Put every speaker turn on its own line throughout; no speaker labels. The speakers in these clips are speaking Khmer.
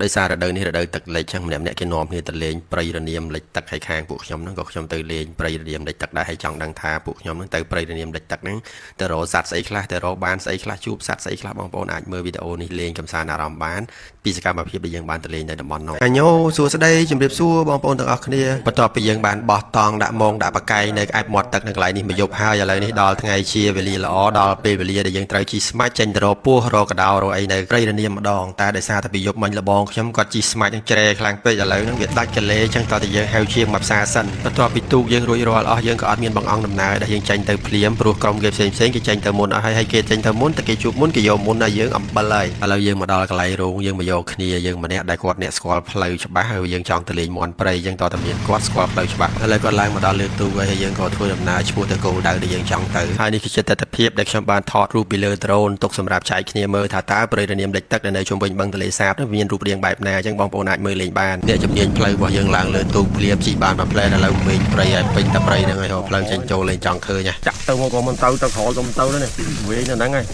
ដោយសាររដូវនេះរដូវទឹកលិចចឹងម្នាក់គេនាំគ្នាទៅលេងព្រៃរនាមលិចទឹកហើយខាងពួកខ្ញុំហ្នឹងក៏ខ្ញុំទៅលេងព្រៃរនាមលិចទឹកដែរហើយចង់ដឹងថាពួកខ្ញុំហ្នឹងទៅព្រៃរនាមលិចទឹកហ្នឹងទៅរកសត្វស្អីខ្លះទៅរកបានស្អីខ្លះជួបសត្វស្អីខ្លះបងប្អូនអាចមើលវីដេអូនេះលេងកម្សាន្តអារម្មណ៍បានពីសកម្មភាពដែលយើងបានទៅលេងនៅតំបន់នោះអញោសួស្ដីជម្រាបសួរបងប្អូនទាំងអស់គ្នាបន្ទាប់ពីយើងបានបោះតង់ដាក់មងដាក់បកាយនៅឯមាត់ទឹកនៅកន្លែងនេះមួយយប់ហើយឥឡូវនេះដល់ថ្ងៃជាវេលាល្អដល់ពេលវេលាដែលយើងត្រូវជីស្មាច់ចេញទៅរកពស់រកកដោរកអីនៅព្រៃរនាមម្ដងតែដោយសារតែពីយប់មិញលបងខ្ញុំគាត់ជីស្មាច់នឹងជ្រែខ្លាំងពេកឥឡូវហ្នឹងវាដាច់កលេចឹងតោះតែយើងហៅជាងមកផ្សារសិនបន្ទាប់ពីទូកយើងរួចរាល់អស់យើងក៏អត់មានបងអង្គដំណើរដែលយើងចេញទៅភ្លាមព្រោះក្រុមគេផ្សេងគេចេញទៅមុនអស់ហើយគេចេញទៅមុនតែគេជួបមុនគេយកមុនហើយយើងអំបិលហើយឥឡូវយើងមកដល់កន្លែងរោងយើងមកយកគ្នាយើងម្នាក់ដែលគាត់អ្នកស្គាល់ផ្លូវច្បាស់ហើយយើងចង់ទៅលេងមន់ព្រៃចឹងតោះតែមានគាត់ស្គាល់ផ្លូវច្បាស់ឥឡូវគាត់ឡើងមកដល់លើទូកហើយយើងក៏ធ្វើដំណើរឆ្ពោះទៅគោលដៅដែលយើងចង់ទៅហើយនេះគឺជាទស្សនវិជ្ជាដែលខ្ញុំបានថតរូបពីលើដ្រូនទុកសម្រាប់ចែកគ្នាមើលថាតើព្រៃរនាមលិចទឹកនៅជុំវិញបឹងទន្លេសាបនោះមានរូបរាងបែបណាចឹងបងប្អូនអាចមើលលេងបានអ្នកជំនាញផ្លូវរបស់យើងឡើងលើទូកភ្លាមជីបានមួយផ្លែឥឡូវវិញព្រៃហើយពេញតែព្រៃហ្នឹងហើយផ្លូវចេញចូលលេងចង់ឃើញចាក់ទៅមកក៏មិនទៅក្រោយទៅទៅនេះវិញនៅហ្នឹងហើយ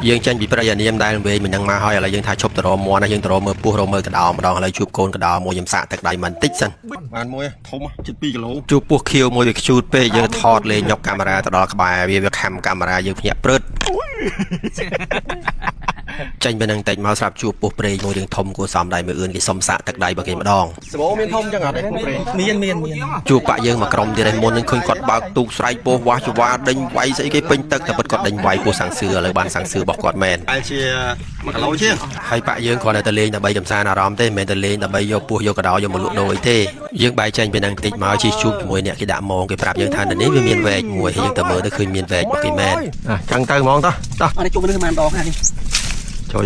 យើងចេញពីព្រៃអានាមដែលវែងមិននឹងមកហើយឥឡូវយើងថាឈប់ទៅរកមន់ហើយយើងទៅរកមើលពស់រកមើលកដោម្ដងឥឡូវជួបកូនកដោមួយខ្ញុំសាកទឹកដៃមិនតិចសិនបានមួយធំជិត2គីឡូជួបពស់ខៀវមួយវាខ្ជូតពេកយើងថតលេងយកកាមេរ៉ាទៅដល់ក្បែរវាខំកាមេរ៉ាយើងភ្ញាក់ព្រឹតចេញពីនឹងតិចមកស្រាប់ជួបពស់ព្រៃមួយរឿងធំគួរសមដៃមួយអឿនគេសុំសាកទឹកដៃរបស់គេម្ដងសបោមានធំចឹងអត់ទេពស់ព្រៃមានជួបបាក់យើងមកក្រុមទៀតឯមុននឹងឃើញគាត់បើកទូកស្រែកពស់វាស់ចង្វាដេញវាយស្អីគេពេញទឹកតែពិតគាត់ដេញវាយពស់សាំងសឿឥឡូវបានសាំងសឿរបស់គាត់មែនតែជា1គីឡូជាងហើយបាក់យើងគ្រាន់តែទៅលេងដើម្បីកំសាន្តអារម្មណ៍ទេមិនមែនទៅលេងដើម្បីយកពស់យកកដោយកមកលក់ដូរអីទេយើងបែកចេញពីនឹងតិចមកជិះជួបជាមួយអ្នកគេដាក់ម៉ងគេប្រាប់យើងថានៅនេះវាមានវែកមួយហើយយើងទៅមើលទៅឃើញមានវែករបស់គេមែនចឹងទៅហ្មងតោះអត់ជួបនេះមិនដងហ្នឹងចូ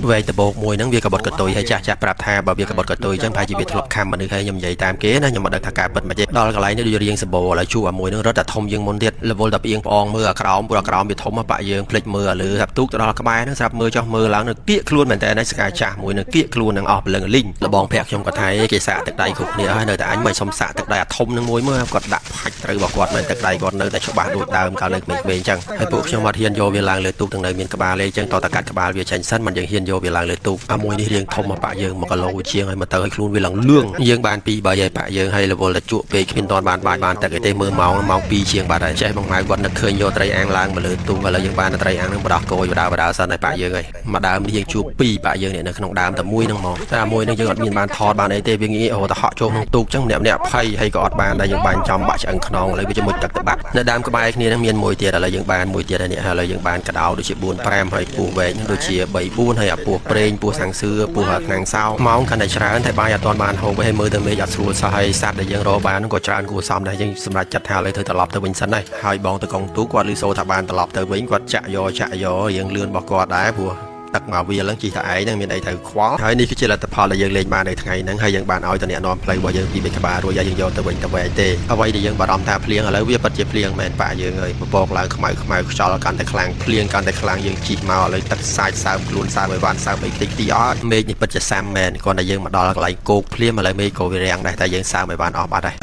លវែកដបោកមួយហ្នឹងវាកបត់កតុយហើយចាស់ប្រាប់ថាបើវាកបត់កតុយចឹងប្រហែលជាវាធ្លាប់ខំមនុស្សហើយខ្ញុំនិយាយតាមគេណាខ្ញុំមិនដឹងថាការពិតមិនទេដល់កន្លែងនេះដូចរៀងសបោឥឡូវជួបអាមួយហ្នឹងរត់តែធំជាងមុនទៀតរវល់តែផ្អៀងផ្អងមើលអាក្រោមព្រោះអាក្រោមវាធំបាក់យើងភ្លេចមើលលើថាទូកទៅដល់ក្បែរហ្នឹងស្រាប់មើលចោះមើលឡើងនៅគៀកខ្លួនមែនតើឯស្កាយចាស់មួយនឹងគៀកខ្លួននឹងអស់ព្រលឹងលីងលបងភ័ក្រខ្ញុំគាត់ថាគេសាកទឹកដៃគ្រប់គ្នាហើយនៅតែអញមិនសុំសាកទឹកដៃអាធំនឹងមួយមើលគាត់ដាក់ផាច់ត្រូវរបស់គាត់មែនទឹកដៃគាត់នៅតែច្បាស់ដូចដើមកាលនៅក្មេងៗចឹងហើយពួកខ្ញុំអត់ហ៊ានយកវាឡើងលើទូកទាំងនៅមានក្បាលលេចឹងតតែកាត់ក្បាលវាចេញសិនមិនយើងហ៊ានយកវាឡើងលើទូកអាមួយនេះរៀងធំមកបាក់យើង1គីឡូជាងហើយមកទៅឲ្យខ្លួនវាឡើងលឿងយើងបាន2 3ហើយបាក់យើងហើយរវល់តែជក់ពេកគ្មានតបានបាច់បានតែគេទេមើលម៉ោង2ជាងបាត់ហើយចេះបងម៉ៅគាត់នឹកឃើញយកត្រីអាំងឡើងមកលើទូកឥឡូវយើងបានត្រីអាំងនឹងបដោះគោយបដោសិនហើយបាក់យើងហើយមកដើមនេះយើងជួប2បាក់យើងនេះនៅក្នុងដើមតែមួយនឹងមកតែមួយនឹងយើងអត់មានបានថតបានអីទេវាងាយអូទៅហក់ចូលក្នុងទូកចឹងម្នាក់ភ័យហើយក៏អត់បានដែរយើងបានចំបាក់ឆ្អឹងខ្នងឥឡូវវាជាមួយទឹកទៅបាត់នៅដើមក្បែរគ្នានឹងមានមួយទៀតឥឡូវយើងបានមួយទៀតហើយនេះឥឡូវយើងបានកដោដូចជា4 5ហើយពស់វែងដូចជា3 4ហើយអាពស់ប្រេងពស់សាំងសឿពស់ខាងសោម៉ោងកាន់តែច្រើនតែបាយអត់ទាន់បានហូបហើយមើលទៅមេឃអត់ស្រួលសោះហើយសត្វដែលយើងរកបានក៏ច្រើនគួរសមដែរយើងសម្រាប់ចាត់ថាឥឡូវត្រូវត្រឡប់ទៅវិញសិនហើយបងទៅកងទូកគាត់ឮសូរថាបានត្រឡប់ទៅវិញគាត់ចាក់យកយើងលឿនរបស់គាត់ដែរព្រោះទឹកមកវាឡើងជីថាឯងហ្នឹងមានអីត្រូវខ្វល់ហើយនេះគឺជាលទ្ធផលដែលយើងលេងបាននៅថ្ងៃហ្នឹងហើយយើងបានឲ្យតអ្នកនាំផ្លូវរបស់យើងពីបេក្បាលរួចហើយយើងយកទៅវិញទៅវែកទេអ្វីដែលយើងបារម្ភថាភ្លៀងឥឡូវវាពិតជាភ្លៀងមែនប៉ាយើងហើយពពកឡើងខ្មៅខ្យល់កាន់តែខ្លាំងភ្លៀងកាន់តែខ្លាំងយើងជីកមកឥឡូវទឹកសាច់សើមខ្លួនសើមឲ្យបានសើមអីតិចទីអត់មេឃនេះពិតជាសាំមែនគ្រាន់តែយើងមកដល់កន្លែងគោកភ្លៀងឥឡូវមេឃក៏វារាំងដែរតែយើងសើមឲ្យបានអស់បាត់ហើ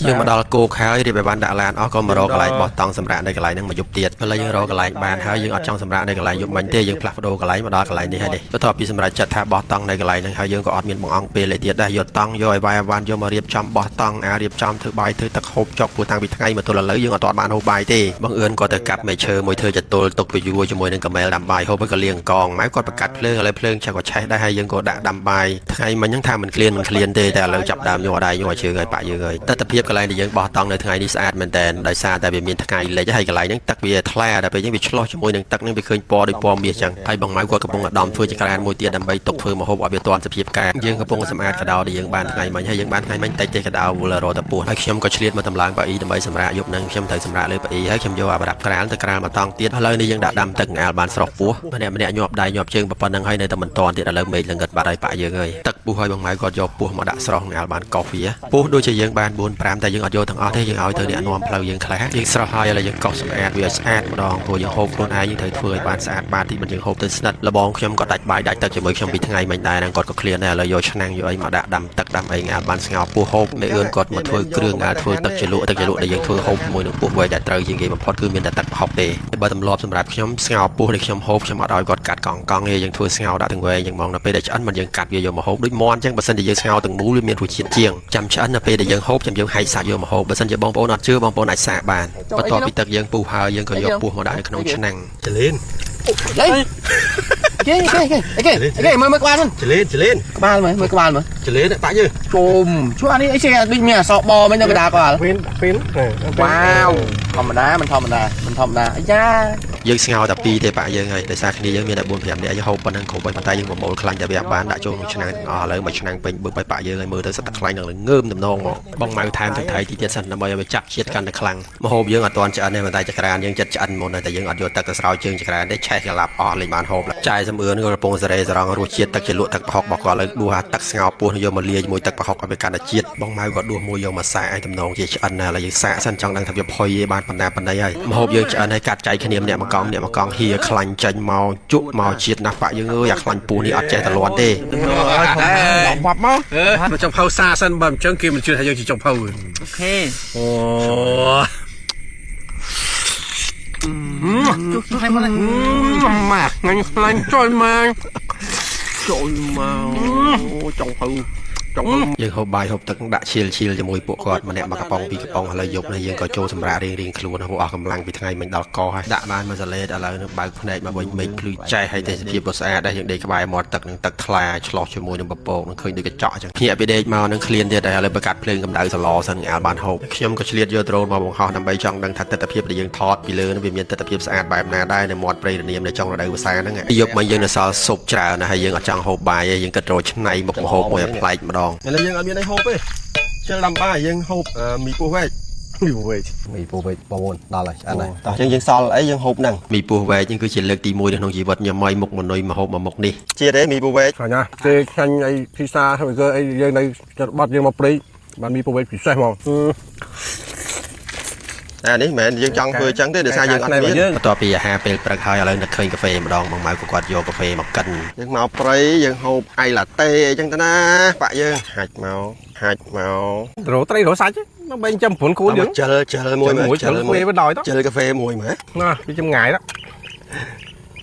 យយើងមកដល់គោកហើយរៀបឲ្យបានដាក់ឡានអស់ក៏មករកកន្លែងបោះតង់សម្រាប់នៅកន្លែងហ្នឹងមកយប់ទៀតឥឡូវយើងរកកន្លែងបានហើយយើងអត់ចង់សម្រាប់នៅកន្លែងយប់មិញទេយើងផ្លាស់ប្ដូរកន្លែងមកដល់កន្លែងនេះហើយនេះបន្ទាប់ពីសម្រាប់ចាត់ថាបោះតង់នៅកន្លែងហ្នឹងហើយយើងក៏អត់មានបងអង្គពេលទៀតដែរយកតង់យកឲ្យវាយអាវ៉ាន់យកមករៀបចំបោះតង់រៀបចំធ្វើបាយធ្វើទឹកហូបចុកព្រោះតាំងពីថ្ងៃមកទល់ឥឡូវយើងអត់ទាន់បានហូបបាយទេបងអឿនក៏ទៅកាប់មែកឈើមួយធ្វើចតុលទុកទៅយូរជាមួយនឹងកាមែលដាំបាយហូបក៏លៀងកងម៉ៅគាត់ប្រកាត់ភ្លើងឥឡូវភ្លើងឆាក់ក៏ឆេះដែរហើយយើងក៏ដាក់ដាំបាយថ្ងៃមិញហ្នឹងថាមិនឃ្លានទេតែឥឡូវចាប់ដើមយកដៃយកជើងឲ្យបាក់យើងហើយទស្សនវិជ្ជាកន្លែងដែលយើងបោះតង់នៅថ្ងៃនេះស្អាតមែនតើដោយសារតែវាមានថ្ងៃលិចហើយកន្លែងហ្នឹងទឹកវាថ្លាដល់ពេលហ្នឹងវាឆ្លោះជាមួយនឹងទឹកហ្នឹងវាឃើញពណ៌ដូចពណ៌មាសចឹងហើយបងម៉ៅគាត់កំពុងអាដាមធ្វើជាក្រានមួយទៀតដើម្បីទុកធ្វើម្ហូបឲ្យវាទាន់សភាពការយើងកំពុងសម្អាតកដោដែលយើងបានថ្ងៃមិញហើយយើងបានថ្ងៃមិញតិចទេកដោវល់រត់ទៅពោះហើយខ្ញុំក៏ឆ្លៀតមកតម្លើងប៉ាអ៊ីដើម្បីសម្រាប់យប់ហ្នឹងខ្ញុំត្រូវសម្រាប់លើប៉ាអ៊ីហើយខ្ញុំយកអាប្រដាប់ក្រាលទៅក្រាលមកតង់ទៀតឥឡូវនេះយើងដាក់ដាំទឹកអាលបានស្រស់ពោះម្នាក់ញាប់ដៃញាប់ជើងប៉ុណ្្នឹងហើយនៅតែមិនតាន់ទៀតឥឡូវមេឃលងឹតបាត់ហើយប៉ាយើងហើយទឹកពោះហើយបងម៉ៅគាត់យកពោះមកដាក់ស្រស់អាលបានកោសវាពោះដូចជាយើងបាន4 5 តែយើងអត់យកទាំងអស់ទេយើងឲ្យទៅអ្នកនាំផ្លូវយើងខ្លះយើងស្រោះហើយឥឡូវយើងកោសសម្អាតវាស្អាតម្ដងព្រោះយើងហូបខ្លួនឯងយើងត្រូវធ្វើឲ្យបានស្អាតបាតទីមិនយើងហូបទៅស្និតលបងខ្ញុំក៏ដាច់បាយដាច់ទឹកជាមួយខ្ញុំពីថ្ងៃមិញដែរហ្នឹងគាត់ក៏ឃ្លានដែរឥឡូវយកឆ្នាំងយកអីមកដាក់ដាំទឹកដាំអីងាបានស្ងោរពោះហូបមេអឿនគាត់មកធ្វើគ្រឿងធ្វើទឹកជ្រលក់ដែលយើងធ្វើហូបជាមួយនឹងពោះវែកដែលត្រូវជាងគេបំផុតគឺមានតែទឹកប្រហុកទេបើទម្លាប់សម្រាប់ខ្ញុំស្ងោរពោះដែលខ្ញុំហូបខ្ញុំអត់ឲ្យគាត់កាត់កង់ទេយើងធ្វើស្ងោរដាក់ទាំងវែងយ៉ាងហ្មងដល់ពេលដែលឆ្អិនមិនយើងកាត់វាយកមកហូបដូចមាន់អញ្ចឹងបើសិនជាយើងស្ងោរទាំងមូលវាមានរសជាតិជាងចាំឆ្អិនដល់ពេលដែលយើងហូបចាំយើងហែកសាច់យកមកហូបបើសិនជាបងប្អូនអត់ជឿបងប្អូនអាចសាកបានបន្ទាប់ពីទឹកយើងពុះហើយយើងក៏យកពោះមកដាក់នៅក្នុងឆ្នាំងចលៀនគេមើលក្បាលមិនចលៀនក្បាលមើលក្បាលមើលចលៀនបាក់យើងជុំជួអានេះអីចេះដូចមានអសបបមិននៅកណ្ដាលក្បាលពេលវ៉ាវធម្មតាមិនធម្មតាអាយ៉ាយើងស្ងោរតែពីរទេបាក់យើងហើយដោយសារគ្នាយើងមានតែ4 5នាក់យើងហូបប៉ុណ្ណឹងគ្រប់ហើយប៉ុន្តែយើងប្រមូលខ្លាញ់តែវាបានដាក់ចូលក្នុងឆ្នាំងទាំងអស់ឥឡូវមួយឆ្នាំងពេញបើបាក់យើងហើយមើលទៅសិតតែខ្លាញ់នឹងងើមតំណងមកបងម៉ៅថែមទឹកថៃទីទៀតសិនដើម្បីឲ្យវាចាប់ជាតិកាន់តែខ្លាំងម្ហូបយើងអត់ទាន់ឆ្អិនទេប៉ុន្តែចក្រានយើងចិត្តឆ្អិនមុនតែយើងអត់យកទឹកទៅស្រោចជើងចក្រានទេឆេះក្លាប់អស់លេងបានហូបចាយសំអឿនក៏កំពុងសរេសរងរសជាតិទឹកជ្រលក់ទឹកប្រហុករបស់គាត់លើដួសទឹកស្ងោរពោះយកមកលាយជាមួយទឹកប្រហុកឲ្យវាកាន់តែជាតិបងម៉ៅក៏ដួសមួយយកមកសាកឲ្យតំណងជាឆ្អិនណាឥឡូវយើងសាកសិនចង់ដឹងថាវាផុយឯបានប៉ុណ្ណាហើយម្ហូបយើងឆ្អិនហើយកាត់ចែកគ្នាម្នាក់មកកង់ហៀខ្លាញ់ចាញ់មកជក់មកជាតិណាស់បាក់យើងអើយអាខ្លាញ់ពោះនេះអត់ចេះតែលាន់ទេបាប់មកចុងភៅសាសិនបើមិនចឹងគេមិនជឿថាយើងជាចុងភៅអូខេអូជុះឲ្យមកម៉ាក់ងាញ់ខ្លាញ់ចូលមកអូចុងភៅយើងហូបបាយហូបទឹកដាក់ឈៀលជាមួយពួកគាត់ម្នាក់មកកំប៉ុងពីកំប៉ុងឥឡូវយប់នេះយើងក៏ចូលសម្រាប់រៀងខ្លួនហូបអស់កម្លាំងពីថ្ងៃមិញដល់កហើយដាក់បានមួយសលេតឥឡូវនឹងបើកភ្នែកមកវិញមេឃភ្លឺចែកឲ្យទេសភាពស្អាតដែរយើងដេកក្បែរមាត់ទឹកនឹងទឹកថ្លាឆ្លោះជាមួយនឹងពពកនឹងឃើញដូចកញ្ចក់អញ្ចឹងភ្ញាក់ពីដេកមកនឹងឃ្លានទៀតតែឥឡូវបើកាត់ភ្លើងកម្ដៅសឡសិនអាលបានហូបខ្ញុំក៏ឆ្លៀតយកដ្រូនមកបង្ហោះដើម្បីចង់ដឹងថាទិដ្ឋភាពដែលយើងថតពីលើនឹងវាមានទិដ្ឋភាពស្អាតបែបណាដែរនៅមាត់ព្រៃរនាមនៅចុងរដូវវស្សាហ្នឹងយប់មិញយើងនៅសល់ស៊ុបច្រើនណាស់ហើយយើងអត់ចង់ហូបបាយទេយើងគិតរកឆ្នៃមុខម្ហូបមួយឲ្យប្លែកម្ដងយើងអត់មានអីហូបទេជិលដាំបាយយើងហូបមីពោះវែកបងប្អូនដល់ហើយឆ្អិនហើយតោះយើងសល់អីយើងហូបហ្នឹងមីពោះវែកនេះគឺជាលើកទី1នៅក្នុងជីវិតខ្ញុំឲ្យមុខមនុយមកហូបមកមុខនេះជាតិទេមីពោះវែកខ្លាញ់ណាស់គេខាញ់អីភីសាហើយក៏អីយើងនៅចិត្តបាត់យើងមកព្រៃបានមីពោះវែកពិសេសហ្មងអានេះមិនមែនយើងចង់ធ្វើអញ្ចឹងទេដោយសារយើងអត់មានបន្ទាប់ពីអាហារពេលព្រឹកហើយឥឡូវនឹកឃើញកាហ្វេម្ដងបងម៉ៅក៏គាត់យកកាហ្វេមកកិនយើងមកព្រៃយើងហូបអៃឡាតេអញ្ចឹងទៅណាបាក់យើងហាច់មករោត្រីរោសាច់ដើម្បីចាំព្រុនគូនយើងជិលមួយជិលកាហ្វេមួយមើលណាវាចំងាយđó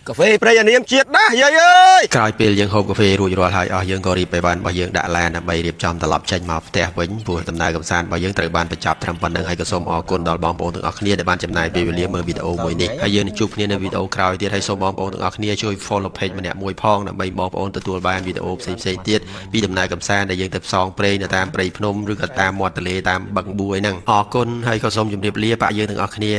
កាហ្វេព្រៃអានាមជាតិណាយាយអើយក្រោយពេលយើងហូបកាហ្វេរួចរាល់ហើយអស់យើងក៏រៀបបាយបានរបស់យើងដាក់ឡានដើម្បីរៀបចំត្រឡប់ចេញមកផ្ទះវិញព្រោះដំណើរកម្សាន្តរបស់យើងត្រូវបានបញ្ចប់ត្រឹមប៉ុណ្្នឹងហើយក៏សូមអរគុណដល់បងប្អូនទាំងអស់គ្នាដែលបានចំណាយពេលវេលាមើលវីដេអូមួយនេះហើយយើងនឹងជួបគ្នានៅវីដេអូក្រោយទៀតហើយសូមបងប្អូនទាំងអស់គ្នាជួយ follow page ម្នាក់មួយផងដើម្បីបងប្អូនទទួលបានវីដេអូផ្សេងៗទៀតពីដំណើរកម្សាន្តដែលយើងទៅផ្សងព្រេងនៅតាមព្រៃភ្នំឬក៏តាមមាត់ទន្លេតាមបឹងបួរហ្នឹងអរគុណហើយក៏សូមជម្រាបលាប៉ាយើងទាំងអស់គ្នា